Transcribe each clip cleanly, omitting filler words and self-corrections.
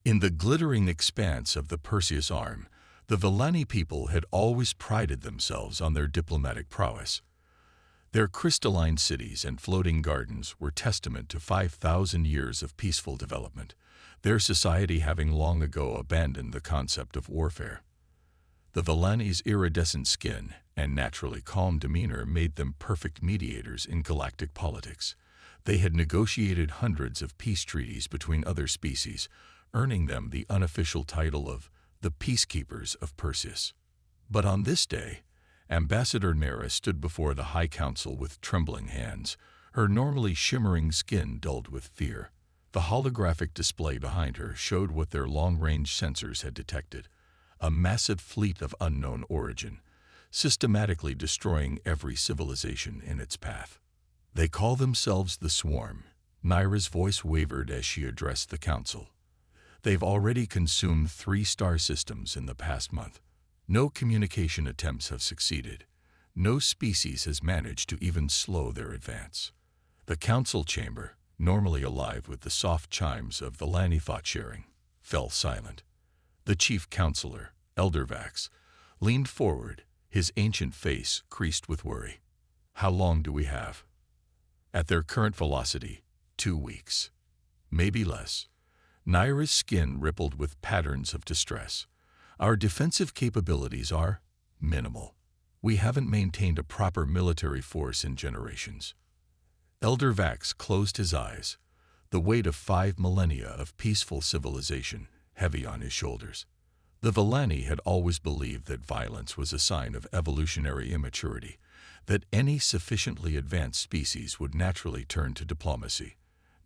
In the glittering expanse of the Perseus Arm, the Villani people had always prided themselves on their diplomatic prowess. Their crystalline cities and floating gardens were testament to 5,000 years of peaceful development, their society having long ago abandoned the concept of warfare. The Villani's iridescent skin and naturally calm demeanor made them perfect mediators in galactic politics. They had negotiated hundreds of peace treaties between other species, earning them the unofficial title of the Peacekeepers of Perseus. But on this day, Ambassador Nera stood before the High Council with trembling hands, her normally shimmering skin dulled with fear. The holographic display behind her showed what their long-range sensors had detected: a massive fleet of unknown origin, systematically destroying every civilization in its path. They call themselves the Swarm. Naira's voice wavered as she addressed the council. They've already consumed 3 star systems in the past month. No communication attempts have succeeded. No species has managed to even slow their advance. The council chamber, normally alive with the soft chimes of Villani thought-sharing, fell silent. The chief counselor, Elder Vax, leaned forward, his ancient face creased with worry. How long do we have? At their current velocity, 2 weeks. Maybe less. Naira's skin rippled with patterns of distress. Our defensive capabilities are minimal. We haven't maintained a proper military force in generations. Elder Vax closed his eyes, the weight of 5 millennia of peaceful civilization heavy on his shoulders. The Villani had always believed that violence was a sign of evolutionary immaturity, that any sufficiently advanced species would naturally turn to diplomacy.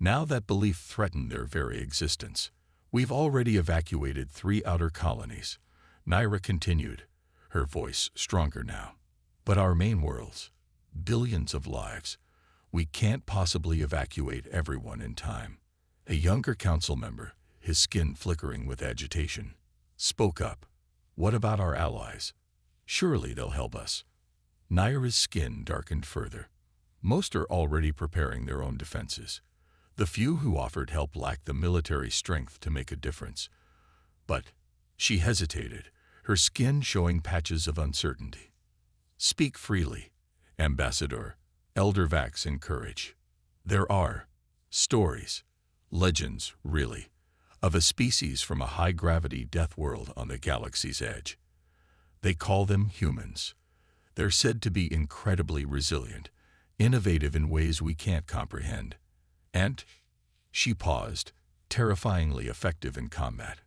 Now that belief threatened their very existence. We've already evacuated 3 outer colonies, Naira continued, her voice stronger now. But our main worlds, billions of lives, we can't possibly evacuate everyone in time. A younger council member, his skin flickering with agitation, spoke up. What about our allies? Surely they'll help us. Naira's skin darkened further. Most are already preparing their own defenses. The few who offered help lacked the military strength to make a difference. But she hesitated, her skin showing patches of uncertainty. Speak freely, Ambassador, Elder Vax encouraged. There are stories, legends, really, of a species from a high-gravity death world on the galaxy's edge. They call them humans. They're said to be incredibly resilient, innovative in ways we can't comprehend. And she paused, terrifyingly effective in combat.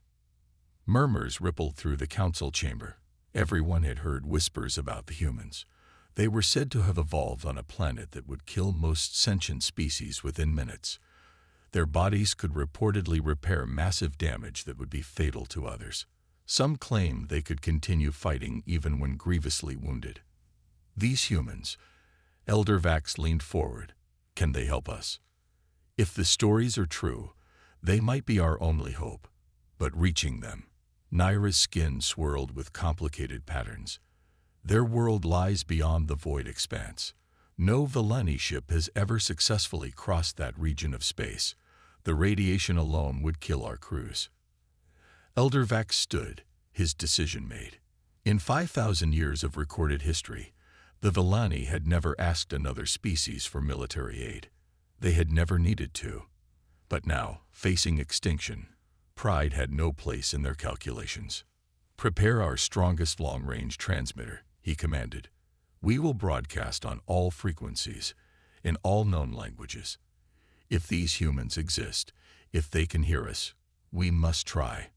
Murmurs rippled through the council chamber. Everyone had heard whispers about the humans. They were said to have evolved on a planet that would kill most sentient species within minutes. Their bodies could reportedly repair massive damage that would be fatal to others. Some claimed they could continue fighting even when grievously wounded. These humans, Elder Vax leaned forward. Can they help us? If the stories are true, they might be our only hope. But reaching them, Naira's skin swirled with complicated patterns. Their world lies beyond the void expanse. No Villani ship has ever successfully crossed that region of space. The radiation alone would kill our crews. Elder Vax stood, his decision made. In 5,000 years of recorded history, the Villani had never asked another species for military aid. They had never needed to. But now, facing extinction, pride had no place in their calculations. Prepare our strongest long-range transmitter, he commanded. We will broadcast on all frequencies, in all known languages. If these humans exist, if they can hear us, we must try.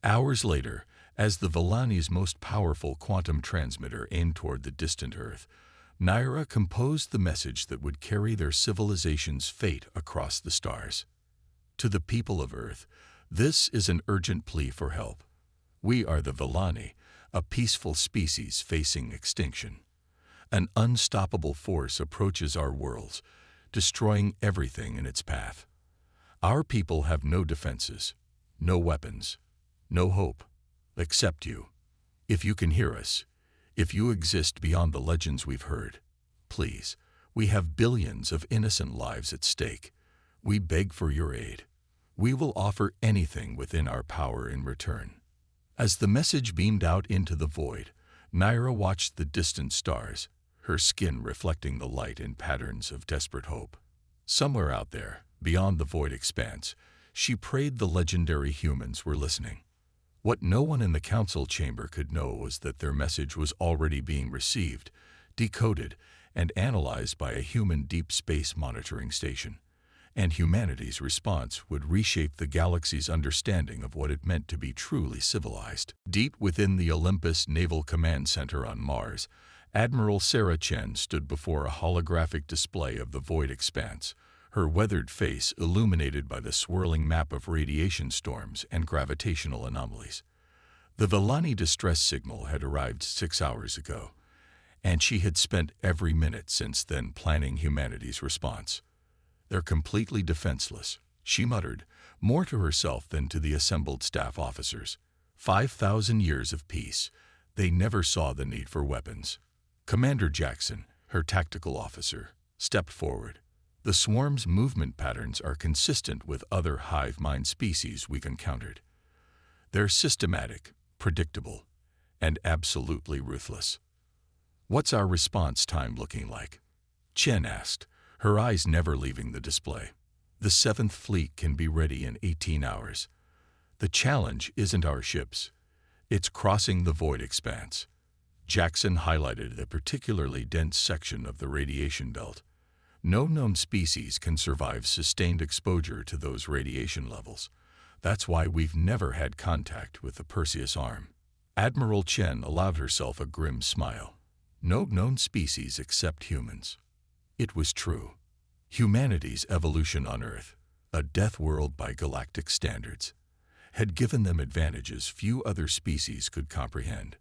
Hours later, as the Villani's most powerful quantum transmitter aimed toward the distant Earth, Naira composed the message that would carry their civilization's fate across the stars. To the people of Earth, this is an urgent plea for help. We are the Villani, a peaceful species facing extinction. An unstoppable force approaches our worlds, destroying everything in its path. Our people have no defenses, no weapons, no hope, except you. If you can hear us, if you exist beyond the legends we've heard, please, we have billions of innocent lives at stake. We beg for your aid. We will offer anything within our power in return. As the message beamed out into the void, Naira watched the distant stars, her skin reflecting the light in patterns of desperate hope. Somewhere out there, beyond the void expanse, she prayed the legendary humans were listening. What no one in the council chamber could know was that their message was already being received, decoded, and analyzed by a human deep space monitoring station, and humanity's response would reshape the galaxy's understanding of what it meant to be truly civilized. Deep within the Olympus Naval Command Center on Mars, Admiral Sarah Chen stood before a holographic display of the void expanse, her weathered face illuminated by the swirling map of radiation storms and gravitational anomalies. The Vellani distress signal had arrived 6 hours ago, and she had spent every minute since then planning humanity's response. "They're completely defenseless," she muttered, more to herself than to the assembled staff officers. 5,000 years of peace. They never saw the need for weapons. Commander Jackson, her tactical officer, stepped forward. "The swarm's movement patterns are consistent with other hive mind species we've encountered. They're systematic, predictable, and absolutely ruthless. What's our response time looking like?" Chen asked, her eyes never leaving the display. "The 7th Fleet can be ready in 18 hours. The challenge isn't our ships. It's crossing the void expanse." Jackson highlighted a particularly dense section of the radiation belt. No known species can survive sustained exposure to those radiation levels. That's why we've never had contact with the Perseus arm. Admiral Chen allowed herself a grim smile. No known species except humans. It was true. Humanity's evolution on Earth, a death world by galactic standards, had given them advantages few other species could comprehend.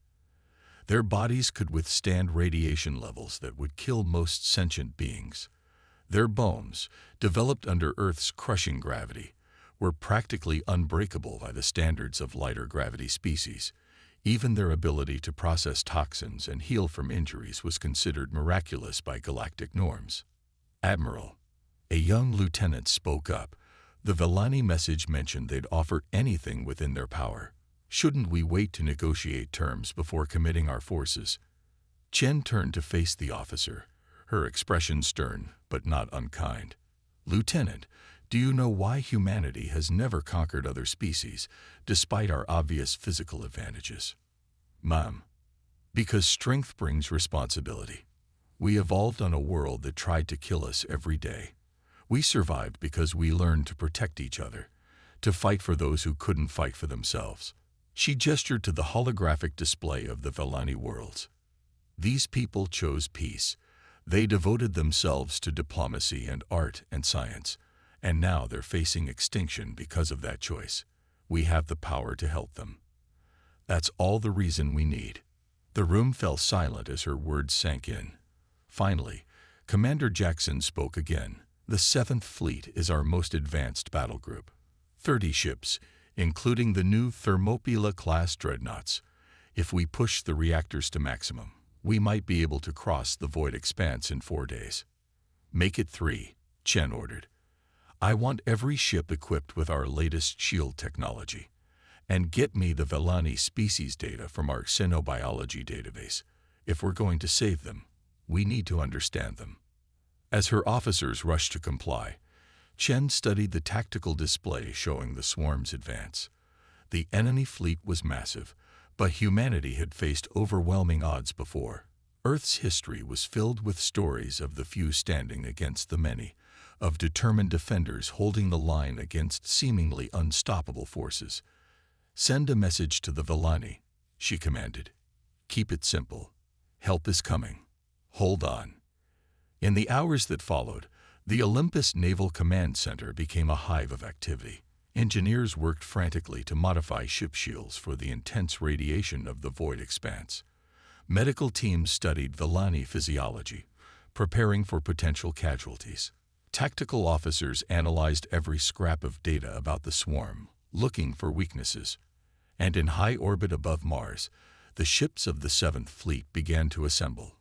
Their bodies could withstand radiation levels that would kill most sentient beings. Their bones, developed under Earth's crushing gravity, were practically unbreakable by the standards of lighter gravity species. Even their ability to process toxins and heal from injuries was considered miraculous by galactic norms. "Admiral," a young lieutenant spoke up, "the Vellani message mentioned they'd offer anything within their power. Shouldn't we wait to negotiate terms before committing our forces?" Chen turned to face the officer, her expression stern but not unkind. "Lieutenant, do you know why humanity has never conquered other species, despite our obvious physical advantages?" "Ma'am, because strength brings responsibility. We evolved on a world that tried to kill us every day. We survived because we learned to protect each other, to fight for those who couldn't fight for themselves." She gestured to the holographic display of the Vellani worlds. "These people chose peace. They devoted themselves to diplomacy and art and science, and now they're facing extinction because of that choice. We have the power to help them. That's all the reason we need." The room fell silent as her words sank in. Finally, Commander Jackson spoke again. "The 7th Fleet is our most advanced battle group. 30 ships, including the new Thermopylae-class dreadnoughts. If we push the reactors to maximum, we might be able to cross the void expanse in 4 days." "Make it 3, Chen ordered. "I want every ship equipped with our latest shield technology. And get me the Vellani species data from our xenobiology database. If we're going to save them, we need to understand them." As her officers rushed to comply, Chen studied the tactical display showing the swarm's advance. The enemy fleet was massive, but humanity had faced overwhelming odds before. Earth's history was filled with stories of the few standing against the many, of determined defenders holding the line against seemingly unstoppable forces. "Send a message to the Vellani," she commanded. "Keep it simple. Help is coming. Hold on." In the hours that followed, the Olympus Naval Command Center became a hive of activity. Engineers worked frantically to modify ship shields for the intense radiation of the void expanse. Medical teams studied Vellani physiology, preparing for potential casualties. Tactical officers analyzed every scrap of data about the swarm, looking for weaknesses. And in high orbit above Mars, the ships of the 7th Fleet began to assemble.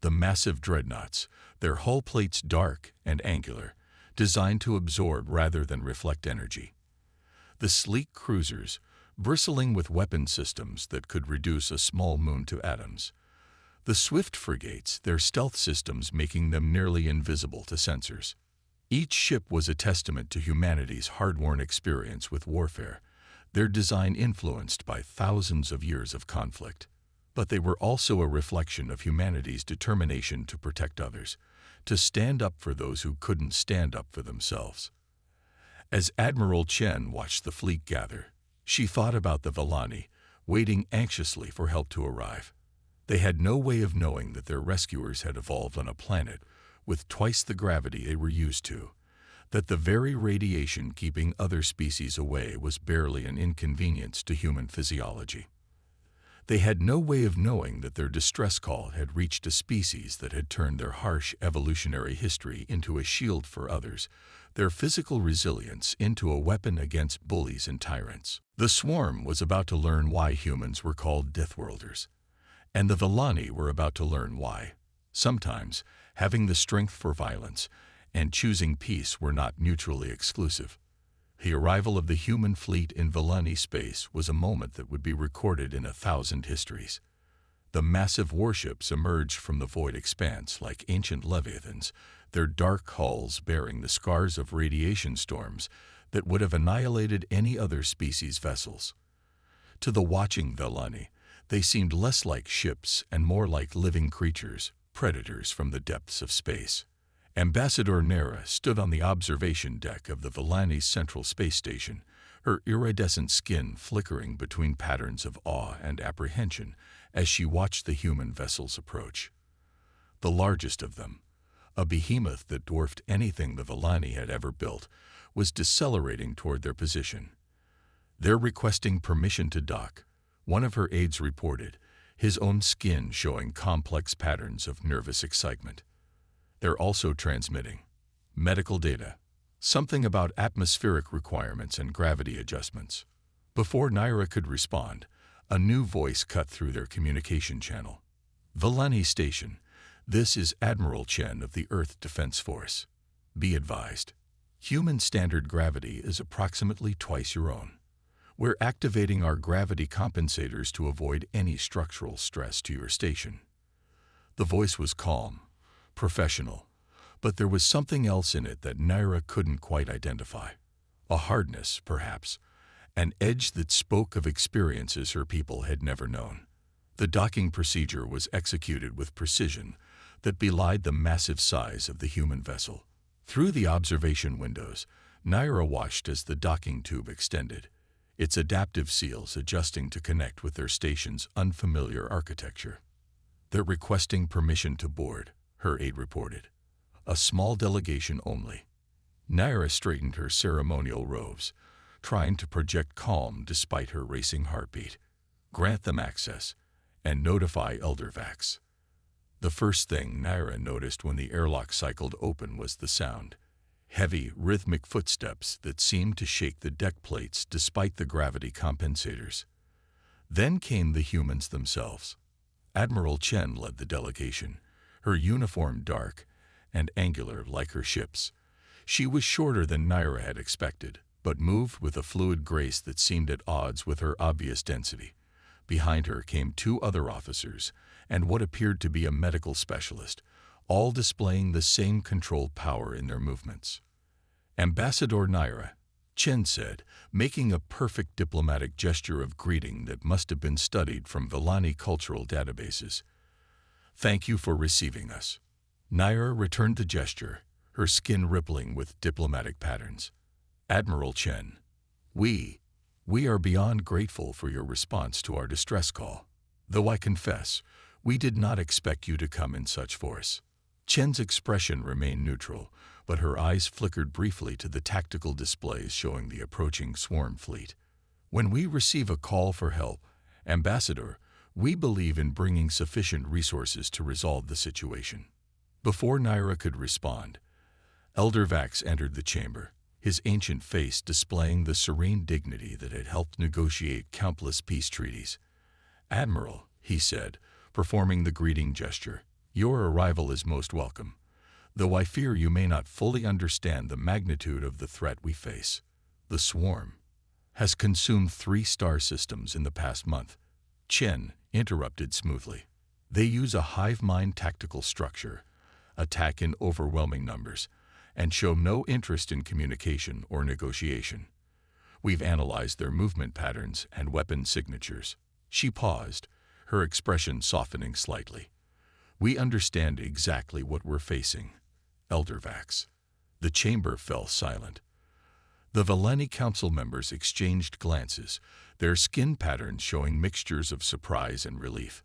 The massive dreadnoughts, their hull plates dark and angular, designed to absorb rather than reflect energy. The sleek cruisers, bristling with weapon systems that could reduce a small moon to atoms. The swift frigates, their stealth systems making them nearly invisible to sensors. Each ship was a testament to humanity's hard-won experience with warfare, their design influenced by thousands of years of conflict. But they were also a reflection of humanity's determination to protect others, to stand up for those who couldn't stand up for themselves. As Admiral Chen watched the fleet gather, she thought about the Vellani, waiting anxiously for help to arrive. They had no way of knowing that their rescuers had evolved on a planet with twice the gravity they were used to, that the very radiation keeping other species away was barely an inconvenience to human physiology. They had no way of knowing that their distress call had reached a species that had turned their harsh evolutionary history into a shield for others, their physical resilience into a weapon against bullies and tyrants. The swarm was about to learn why humans were called Deathworlders, and the Vellani were about to learn why. Sometimes, having the strength for violence and choosing peace were not mutually exclusive. The arrival of the human fleet in Vellani space was a moment that would be recorded in 1,000 histories. The massive warships emerged from the void expanse like ancient leviathans, their dark hulls bearing the scars of radiation storms that would have annihilated any other species' vessels. To the watching Vellani, they seemed less like ships and more like living creatures, predators from the depths of space. Ambassador Nara stood on the observation deck of the Vellani's central space station, her iridescent skin flickering between patterns of awe and apprehension as she watched the human vessels approach. The largest of them, a behemoth that dwarfed anything the Vellani had ever built, was decelerating toward their position. "They're requesting permission to dock," one of her aides reported, his own skin showing complex patterns of nervous excitement. "They're also transmitting medical data, something about atmospheric requirements and gravity adjustments." Before Naira could respond, a new voice cut through their communication channel. "Vellani Station, this is Admiral Chen of the Earth Defense Force. Be advised, human standard gravity is approximately twice your own. We're activating our gravity compensators to avoid any structural stress to your station." The voice was calm, professional, but there was something else in it that Naira couldn't quite identify. A hardness, perhaps, an edge that spoke of experiences her people had never known. The docking procedure was executed with precision that belied the massive size of the human vessel. Through the observation windows, Naira watched as the docking tube extended, its adaptive seals adjusting to connect with their station's unfamiliar architecture. "They're requesting permission to board," her aide reported. "A small delegation only." Naira straightened her ceremonial robes, trying to project calm despite her racing heartbeat. "Grant them access, and notify Elder Vax." The first thing Naira noticed when the airlock cycled open was the sound. Heavy, rhythmic footsteps that seemed to shake the deck plates despite the gravity compensators. Then came the humans themselves. Admiral Chen led the delegation, her uniform dark and angular like her ship's. She was shorter than Naira had expected, but moved with a fluid grace that seemed at odds with her obvious density. Behind her came two other officers and what appeared to be a medical specialist, all displaying the same controlled power in their movements. "Ambassador Naira," Chen said, making a perfect diplomatic gesture of greeting that must have been studied from Vellani cultural databases. "Thank you for receiving us." Naira returned the gesture, her skin rippling with diplomatic patterns. "Admiral Chen, we are beyond grateful for your response to our distress call. Though I confess, we did not expect you to come in such force." Chen's expression remained neutral, but her eyes flickered briefly to the tactical displays showing the approaching swarm fleet. "When we receive a call for help, Ambassador, we believe in bringing sufficient resources to resolve the situation." Before Naira could respond, Elder Vax entered the chamber, his ancient face displaying the serene dignity that had helped negotiate countless peace treaties. "Admiral," he said, performing the greeting gesture, "your arrival is most welcome, though I fear you may not fully understand the magnitude of the threat we face. The swarm has consumed 3 star systems in the past month. Chen interrupted smoothly. They use a hive mind tactical structure, attack in overwhelming numbers, and show no interest in communication or negotiation. We've analyzed their movement patterns and weapon signatures. She paused, her expression softening slightly. We understand exactly what we're facing. Eldervax. The chamber fell silent. The Valeni Council members exchanged glances, their skin patterns showing mixtures of surprise and relief.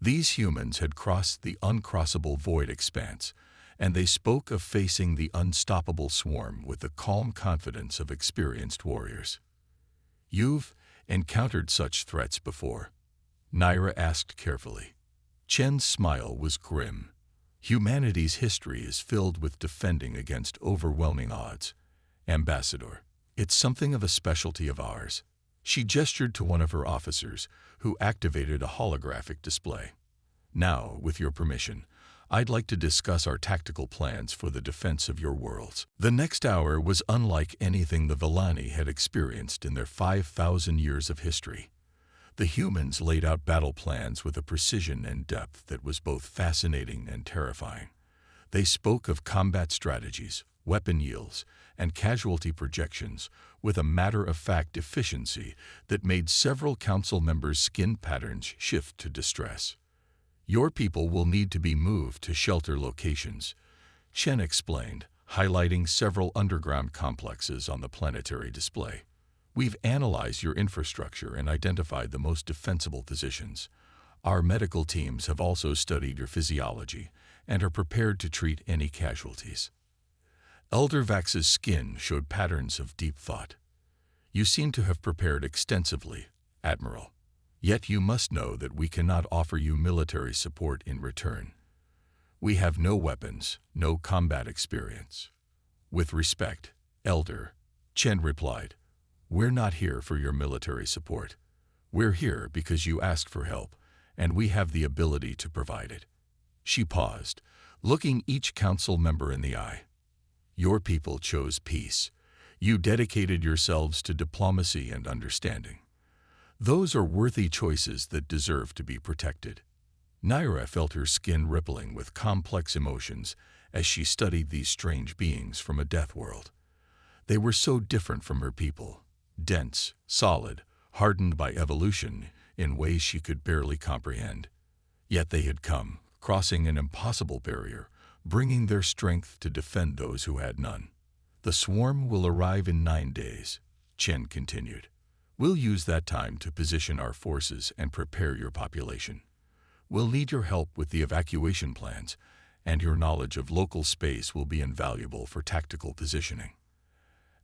These humans had crossed the uncrossable void expanse, and they spoke of facing the unstoppable swarm with the calm confidence of experienced warriors. "You've encountered such threats before?" Naira asked carefully. Chen's smile was grim. Humanity's history is filled with defending against overwhelming odds. Ambassador, it's something of a specialty of ours. She gestured to one of her officers, who activated a holographic display. Now, with your permission, I'd like to discuss our tactical plans for the defense of your worlds. The next hour was unlike anything the Valani had experienced in their 5,000 years of history. The humans laid out battle plans with a precision and depth that was both fascinating and terrifying. They spoke of combat strategies, weapon yields, and casualty projections with a matter-of-fact efficiency that made several council members' skin patterns shift to distress. "Your people will need to be moved to shelter locations," Chen explained, highlighting several underground complexes on the planetary display. "We've analyzed your infrastructure and identified the most defensible positions. Our medical teams have also studied your physiology and are prepared to treat any casualties." Eldervax's skin showed patterns of deep thought. "You seem to have prepared extensively, Admiral. Yet you must know that we cannot offer you military support in return. We have no weapons, no combat experience." "With respect, Elder," Chen replied, "we're not here for your military support. We're here because you asked for help, and we have the ability to provide it." She paused, looking each council member in the eye. "Your people chose peace. You dedicated yourselves to diplomacy and understanding. Those are worthy choices that deserve to be protected." Naira felt her skin rippling with complex emotions as she studied these strange beings from a death world. They were so different from her people, dense, solid, hardened by evolution in ways she could barely comprehend. Yet they had come, crossing an impossible barrier, bringing their strength to defend those who had none. "The swarm will arrive in 9 days," Chen continued. "We'll use that time to position our forces and prepare your population. We'll need your help with the evacuation plans, and your knowledge of local space will be invaluable for tactical positioning."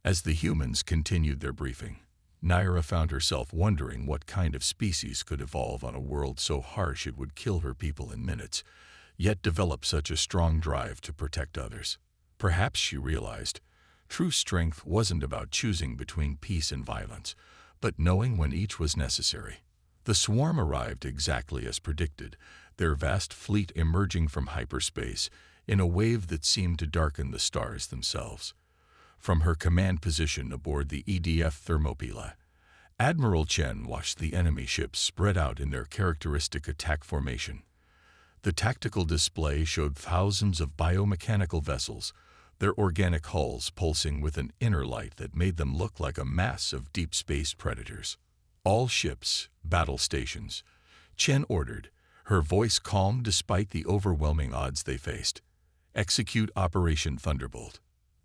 As the humans continued their briefing, Naira found herself wondering what kind of species could evolve on a world so harsh it would kill her people in minutes, yet develop such a strong drive to protect others. Perhaps, she realized, true strength wasn't about choosing between peace and violence, but knowing when each was necessary. The swarm arrived exactly as predicted, their vast fleet emerging from hyperspace in a wave that seemed to darken the stars themselves. From her command position aboard the EDF Thermopylae, Admiral Chen watched the enemy ships spread out in their characteristic attack formation. The tactical display showed thousands of biomechanical vessels, their organic hulls pulsing with an inner light that made them look like a mass of deep space predators. "All ships, battle stations," Chen ordered, her voice calm despite the overwhelming odds they faced. "Execute Operation Thunderbolt."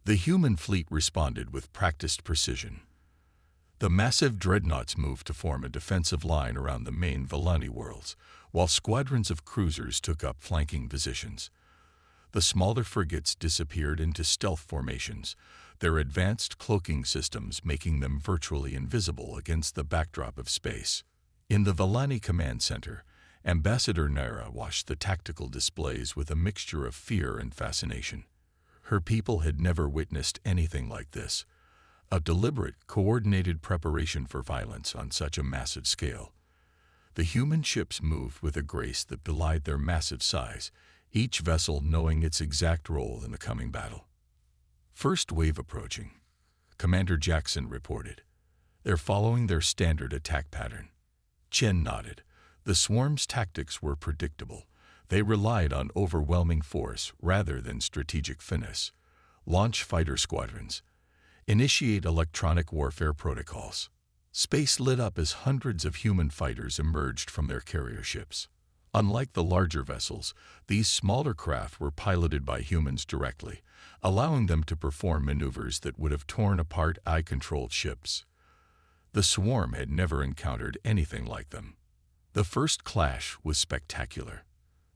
The human fleet responded with practiced precision. The massive dreadnoughts moved to form a defensive line around the main Valani worlds, while squadrons of cruisers took up flanking positions. The smaller frigates disappeared into stealth formations, their advanced cloaking systems making them virtually invisible against the backdrop of space. In the Valani Command Center, Ambassador Naira watched the tactical displays with a mixture of fear and fascination. Her people had never witnessed anything like this, a deliberate, coordinated preparation for violence on such a massive scale. The human ships moved with a grace that belied their massive size, each vessel knowing its exact role in the coming battle. "First wave approaching," Commander Jackson reported. They're following their standard attack pattern. Chen nodded. The swarm's tactics were predictable. They relied on overwhelming force rather than strategic finesse. Launch fighter squadrons. Initiate electronic warfare protocols. Space lit up as hundreds of human fighters emerged from their carrier ships. Unlike the larger vessels, these smaller craft were piloted by humans directly, allowing them to perform maneuvers that would have torn apart eye-controlled ships. The swarm had never encountered anything like them. The first clash was spectacular.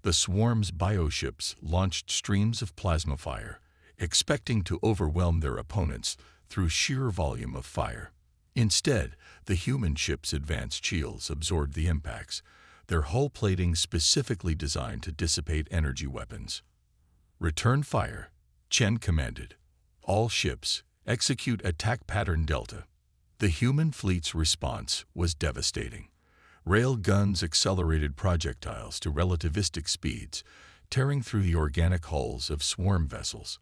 The swarm's bioships launched streams of plasma fire, expecting to overwhelm their opponents through sheer volume of fire. Instead, the human ship's advanced shields absorbed the impacts, their hull plating specifically designed to dissipate energy weapons. Return fire, Chen commanded. All ships, execute attack pattern Delta. The human fleet's response was devastating. Rail guns accelerated projectiles to relativistic speeds, tearing through the organic hulls of swarm vessels.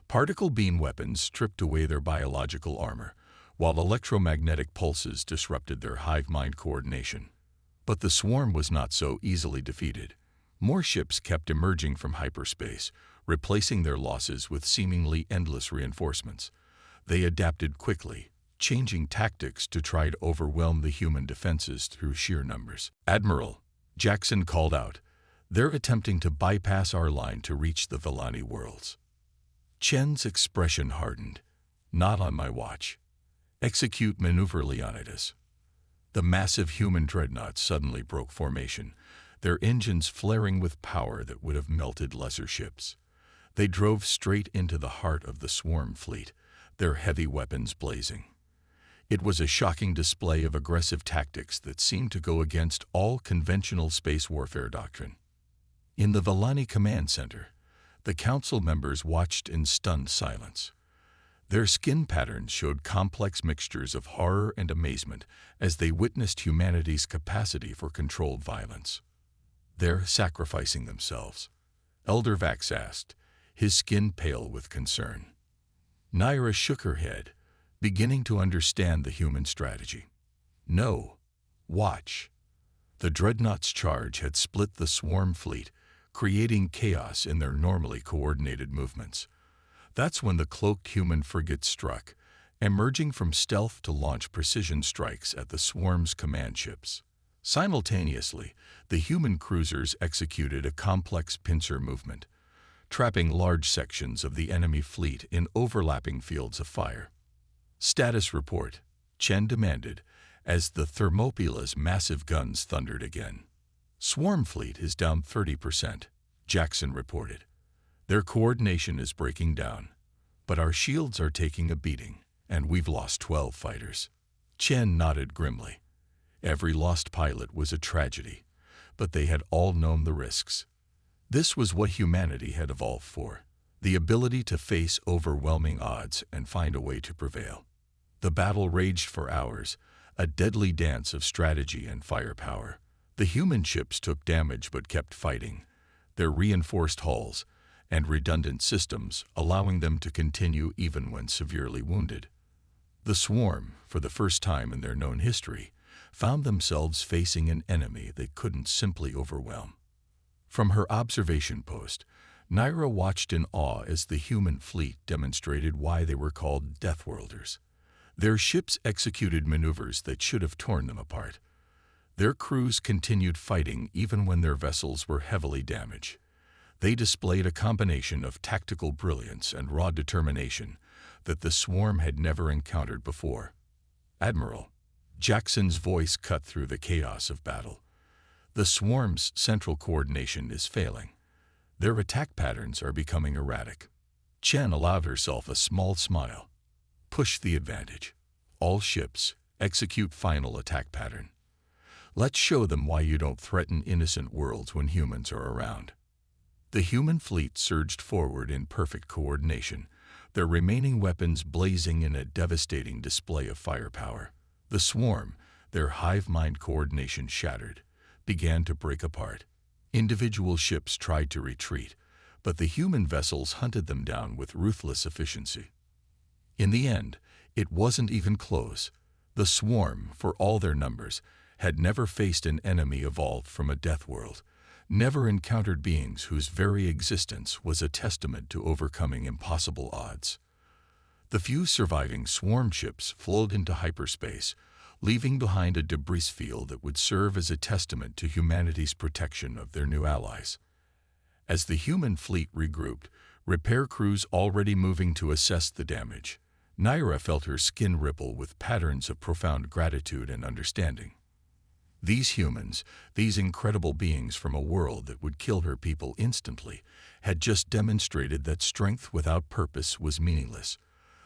Particle beam weapons stripped away their biological armor, while electromagnetic pulses disrupted their hive mind coordination. But the swarm was not so easily defeated. More ships kept emerging from hyperspace, replacing their losses with seemingly endless reinforcements. They adapted quickly, changing tactics to try to overwhelm the human defenses through sheer numbers. "Admiral," Jackson called out, "they're attempting to bypass our line to reach the Vellani worlds." Chen's expression hardened. "Not on my watch. Execute maneuver Leonidas." The massive human dreadnoughts suddenly broke formation, their engines flaring with power that would have melted lesser ships. They drove straight into the heart of the swarm fleet, their heavy weapons blazing. It was a shocking display of aggressive tactics that seemed to go against all conventional space warfare doctrine. In the Vellani Command Center, the council members watched in stunned silence. Their skin patterns showed complex mixtures of horror and amazement as they witnessed humanity's capacity for controlled violence. "They're sacrificing themselves," Elder Vax asked, his skin pale with concern. Naira shook her head, beginning to understand the human strategy. "No. Watch." The dreadnought's charge had split the swarm fleet, creating chaos in their normally coordinated movements. That's when the cloaked human frigates struck, emerging from stealth to launch precision strikes at the swarm's command ships. Simultaneously, the human cruisers executed a complex pincer movement, trapping large sections of the enemy fleet in overlapping fields of fire. "Status report," Chen demanded, as the Thermopyla's massive guns thundered again. "Swarm fleet is down 30%, Jackson reported. Their coordination is breaking down, but our shields are taking a beating, and we've lost 12 fighters." Chen nodded grimly. Every lost pilot was a tragedy, but they had all known the risks. This was what humanity had evolved for, the ability to face overwhelming odds and find a way to prevail. The battle raged for hours, a deadly dance of strategy and firepower. The human ships took damage but kept fighting, their reinforced hulls and redundant systems allowing them to continue even when severely wounded. The swarm, for the first time in their known history, found themselves facing an enemy they couldn't simply overwhelm. From her observation post, Naira watched in awe as the human fleet demonstrated why they were called Deathworlders. Their ships executed maneuvers that should have torn them apart. Their crews continued fighting even when their vessels were heavily damaged. They displayed a combination of tactical brilliance and raw determination that the swarm had never encountered before. "Admiral," Jackson's voice cut through the chaos of battle. "The swarm's central coordination is failing. Their attack patterns are becoming erratic." Chen allowed herself a small smile. "Push the advantage. All ships, execute final attack pattern. Let's show them why you don't threaten innocent worlds when humans are around." The human fleet surged forward in perfect coordination, their remaining weapons blazing in a devastating display of firepower. The swarm, their hive mind coordination shattered, began to break apart. Individual ships tried to retreat, but the human vessels hunted them down with ruthless efficiency. In the end, it wasn't even close. The swarm, for all their numbers, had never faced an enemy evolved from a death world, never encountered beings whose very existence was a testament to overcoming impossible odds. The few surviving swarm ships flowed into hyperspace, leaving behind a debris field that would serve as a testament to humanity's protection of their new allies. As the human fleet regrouped, repair crews already moving to assess the damage, Naira felt her skin ripple with patterns of profound gratitude and understanding. These humans, these incredible beings from a world that would kill her people instantly, had just demonstrated that strength without purpose was meaningless.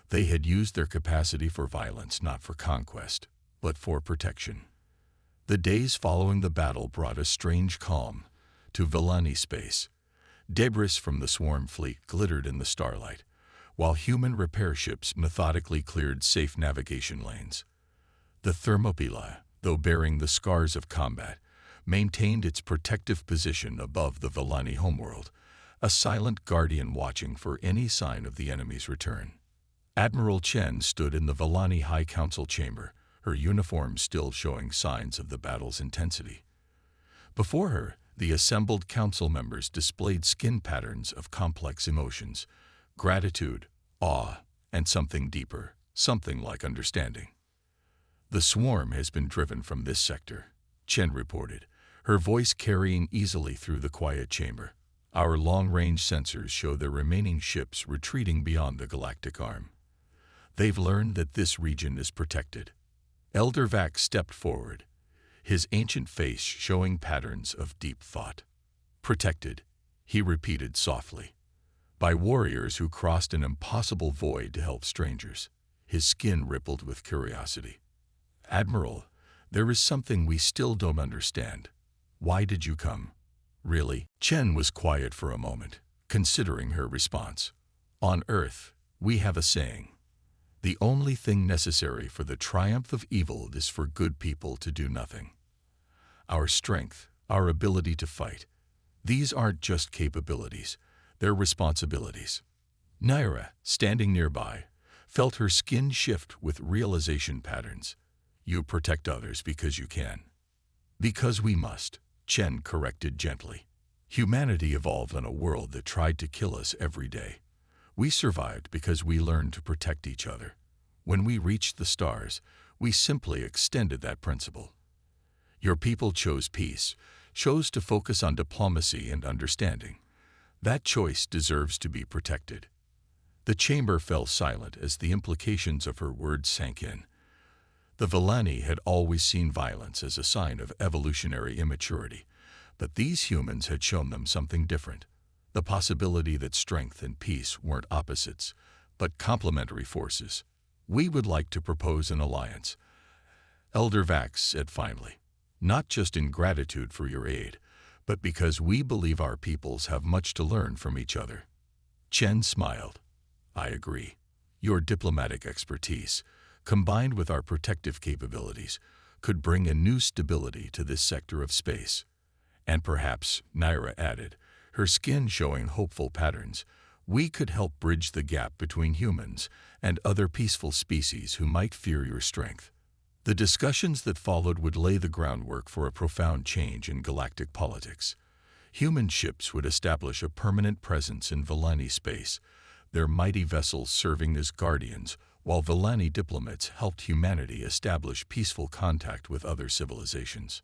They had used their capacity for violence not for conquest, but for protection. The days following the battle brought a strange calm to Vellani space. Debris from the swarm fleet glittered in the starlight, while human repair ships methodically cleared safe navigation lanes. The Thermopylae, though bearing the scars of combat, maintained its protective position above the Vellani homeworld, a silent guardian watching for any sign of the enemy's return. Admiral Chen stood in the Vellani High Council chamber, her uniform still showing signs of the battle's intensity. Before her, the assembled council members displayed skin patterns of complex emotions, gratitude, awe, and something deeper, something like understanding. "The swarm has been driven from this sector," Chen reported, her voice carrying easily through the quiet chamber. "Our long-range sensors show their remaining ships retreating beyond the Galactic arm. They've learned that this region is protected." Elder Vax stepped forward, his ancient face showing patterns of deep thought. "Protected," he repeated softly, "by warriors who crossed an impossible void to help strangers." His skin rippled with curiosity. "Admiral, there is something we still don't understand. Why did you come?" "Really?" Chen was quiet for a moment, considering her response. "On Earth, we have a saying. The only thing necessary for the triumph of evil is for good people to do nothing. Our strength, our ability to fight, these aren't just capabilities, they're responsibilities." Naira, standing nearby, felt her skin shift with realization patterns. "You protect others because you can." "Because we must," Chen corrected gently. "Humanity evolved on a world that tried to kill us every day. We survived because we learned to protect each other. When we reached the stars, we simply extended that principle. Your people chose peace, chose to focus on diplomacy and understanding. That choice deserves to be protected." The chamber fell silent as the implications of her words sank in. The Vellani had always seen violence as a sign of evolutionary immaturity, but these humans had shown them something different. The possibility that strength and peace weren't opposites, but complementary forces. "We would like to propose an alliance," Elder Vax said finally, "not just in gratitude for your aid, but because we believe our peoples have much to learn from each other." Chen smiled. "I agree. Your diplomatic expertise, combined with our protective capabilities, could bring a new stability to this sector of space. And perhaps," Naira added, her skin showing hopeful patterns, "we could help bridge the gap between humans and other peaceful species who might fear your strength." The discussions that followed would lay the groundwork for a profound change in galactic politics. Human ships would establish a permanent presence in Vellani space, their mighty vessels serving as guardians, while Vellani diplomats helped humanity establish peaceful contact with other civilizations.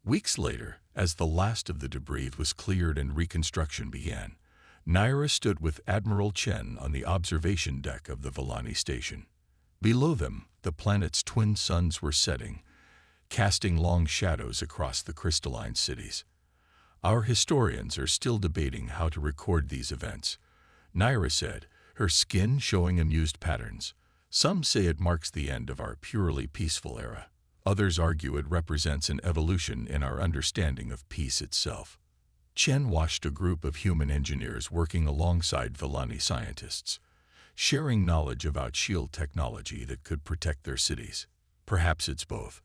Weeks later, as the last of the debris was cleared and reconstruction began, Naira stood with Admiral Chen on the observation deck of the Vellani station. Below them, the planet's twin suns were setting, casting long shadows across the crystalline cities. "Our historians are still debating how to record these events," Naira said, her skin showing amused patterns. "Some say it marks the end of our purely peaceful era. Others argue it represents an evolution in our understanding of peace itself." Chen watched a group of human engineers working alongside Vellani scientists, sharing knowledge about shield technology that could protect their cities. "Perhaps it's both.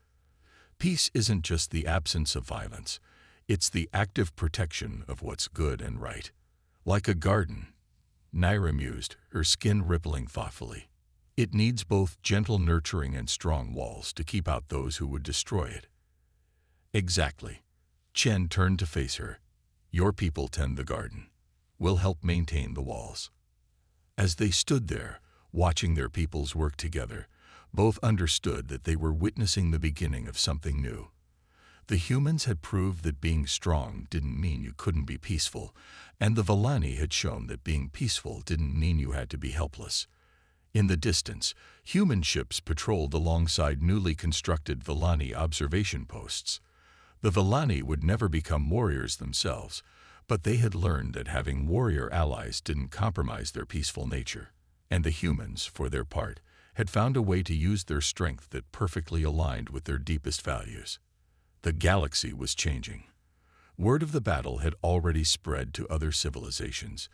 Peace isn't just the absence of violence, it's the active protection of what's good and right. Like a garden," Naira mused, her skin rippling thoughtfully. It needs both gentle nurturing and strong walls to keep out those who would destroy it. Exactly. Chen turned to face her. Your people tend the garden. We'll help maintain the walls. As they stood there, watching their peoples work together, both understood that they were witnessing the beginning of something new. The humans had proved that being strong didn't mean you couldn't be peaceful, and the Vellani had shown that being peaceful didn't mean you had to be helpless. In the distance, human ships patrolled alongside newly constructed Vellani observation posts. The Vellani would never become warriors themselves, but they had learned that having warrior allies didn't compromise their peaceful nature, and the humans, for their part, had found a way to use their strength that perfectly aligned with their deepest values. The galaxy was changing. Word of the battle had already spread to other civilizations.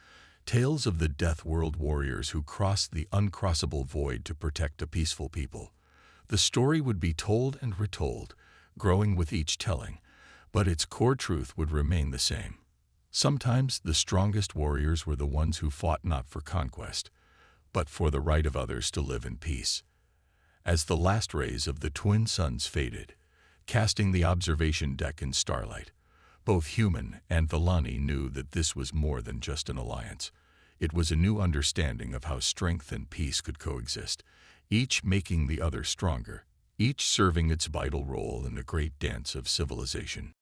Tales of the Deathworld warriors who crossed the uncrossable void to protect a peaceful people. The story would be told and retold, growing with each telling, but its core truth would remain the same. Sometimes the strongest warriors were the ones who fought not for conquest, but for the right of others to live in peace. As the last rays of the twin suns faded, casting the observation deck in starlight, both human and Vellani knew that this was more than just an alliance. It was a new understanding of how strength and peace could coexist, each making the other stronger, each serving its vital role in the great dance of civilization.